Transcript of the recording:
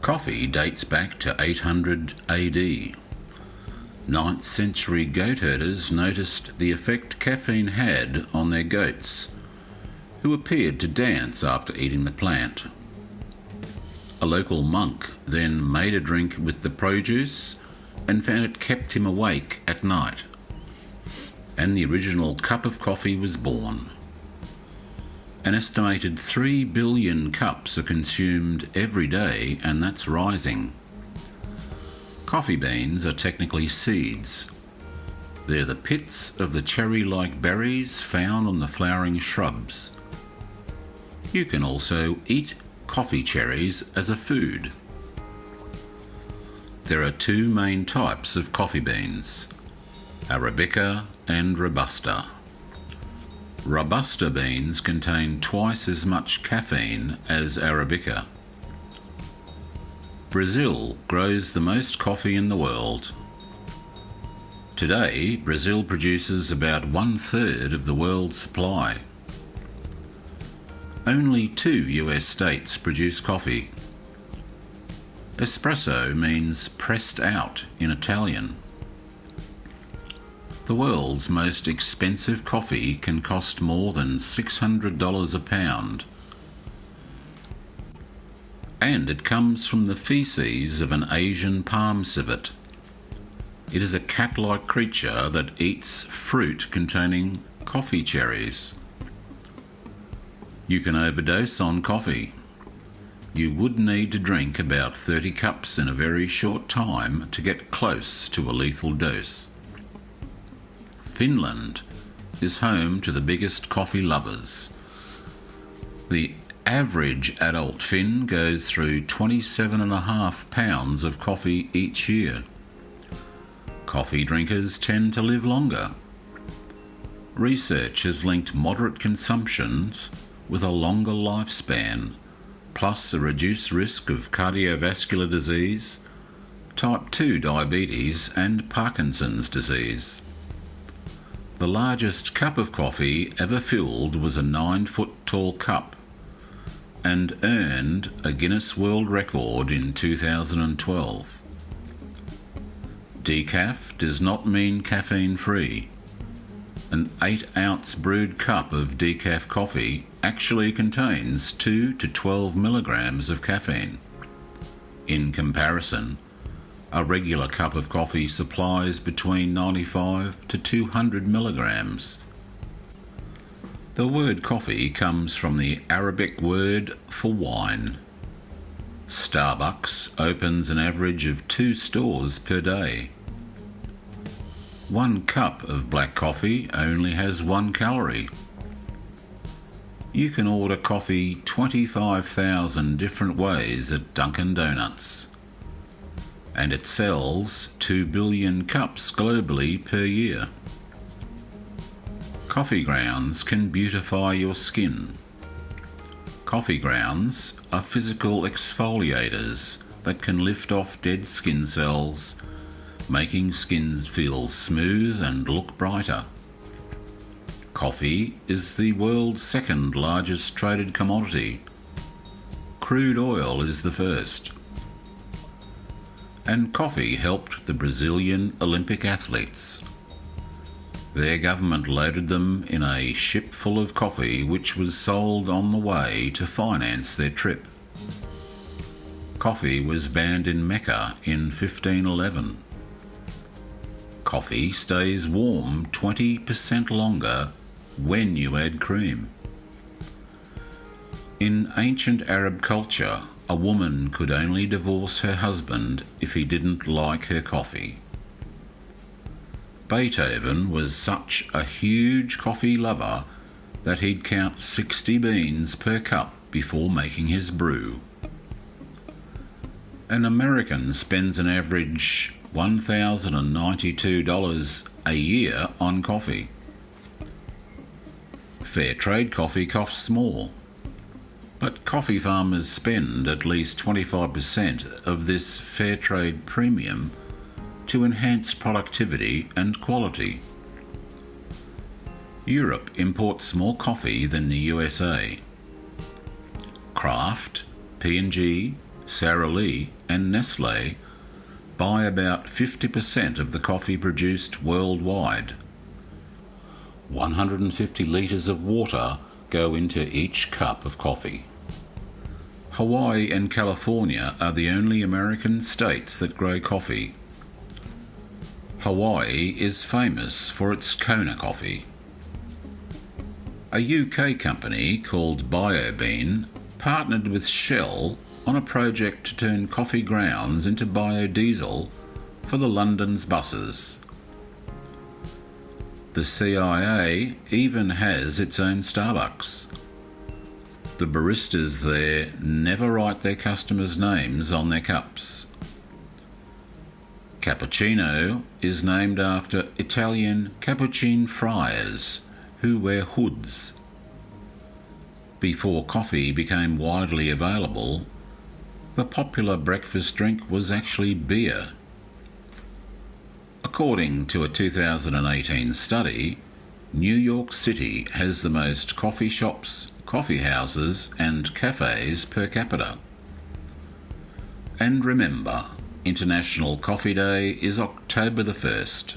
Coffee dates back to 800 AD. 9th century goat herders noticed the effect caffeine had on their goats, who appeared to dance after eating the plant. A local monk then made a drink with the produce and found it kept him awake at night, and the original cup of coffee was born. An estimated 3 billion cups are consumed every day, and that's rising. Coffee beans are technically seeds. They're the pits of the cherry-like berries found on the flowering shrubs. You can also eat coffee cherries as a food. There are two main types of coffee beans, Arabica and Robusta. Robusta beans contain twice as much caffeine as Arabica. Brazil grows the most coffee in the world. Today, Brazil produces about 1/3 of the world's supply. Only 2 US states produce coffee. Espresso means pressed out in Italian. The world's most expensive coffee can cost more than $600 a pound. And it comes from the feces of an Asian palm civet. It is a cat-like creature that eats fruit containing coffee cherries. You can overdose on coffee. You would need to drink about 30 cups in a very short time to get close to a lethal dose. Finland is home to the biggest coffee lovers. The average adult Finn goes through 27.5 pounds of coffee each year. Coffee drinkers tend to live longer. Research has linked moderate consumptions with a longer lifespan, plus a reduced risk of cardiovascular disease, type 2 diabetes and Parkinson's disease. The largest cup of coffee ever filled was a 9-foot-tall cup and earned a Guinness World Record in 2012. Decaf does not mean caffeine-free. An 8-ounce brewed cup of decaf coffee actually contains 2 to 12 milligrams of caffeine. In comparison, a regular cup of coffee supplies between 95 to 200 milligrams. The word coffee comes from the Arabic word for wine. Starbucks opens an average of 2 stores per day. 1 cup of black coffee only has 1 calorie. You can order coffee 25,000 different ways at Dunkin Donuts. And it sells 2 billion cups globally per year. Coffee grounds can beautify your skin. Coffee grounds are physical exfoliators that can lift off dead skin cells, making skin feel smooth and look brighter. Coffee is the world's second largest traded commodity. Crude oil is the first. And coffee helped the Brazilian Olympic athletes. Their government loaded them in a ship full of coffee which was sold on the way to finance their trip. Coffee was banned in Mecca in 1511. Coffee stays warm 20% longer when you add cream. In ancient Arab culture, a woman could only divorce her husband if he didn't like her coffee. Beethoven was such a huge coffee lover that he'd count 60 beans per cup before making his brew. An American spends an average $1,092 a year on coffee. Fairtrade coffee costs more, but coffee farmers spend at least 25% of this Fairtrade premium to enhance productivity and quality. Europe imports more coffee than the USA. Kraft, P&G, Sara Lee and Nestle buy about 50% of the coffee produced worldwide. 150 litres of water go into each cup of coffee. Hawaii and California are the only American states that grow coffee. Hawaii is famous for its Kona coffee. A UK company called BioBean partnered with Shell on a project to turn coffee grounds into biodiesel for the London's buses. The CIA even has its own Starbucks. The baristas there never write their customers' names on their cups. Cappuccino is named after Italian Cappuccino friars who wear hoods. Before coffee became widely available, the popular breakfast drink was actually beer. According to a 2018 study, New York City has the most coffee shops, coffee houses and cafes per capita. And remember, International Coffee Day is October the 1st.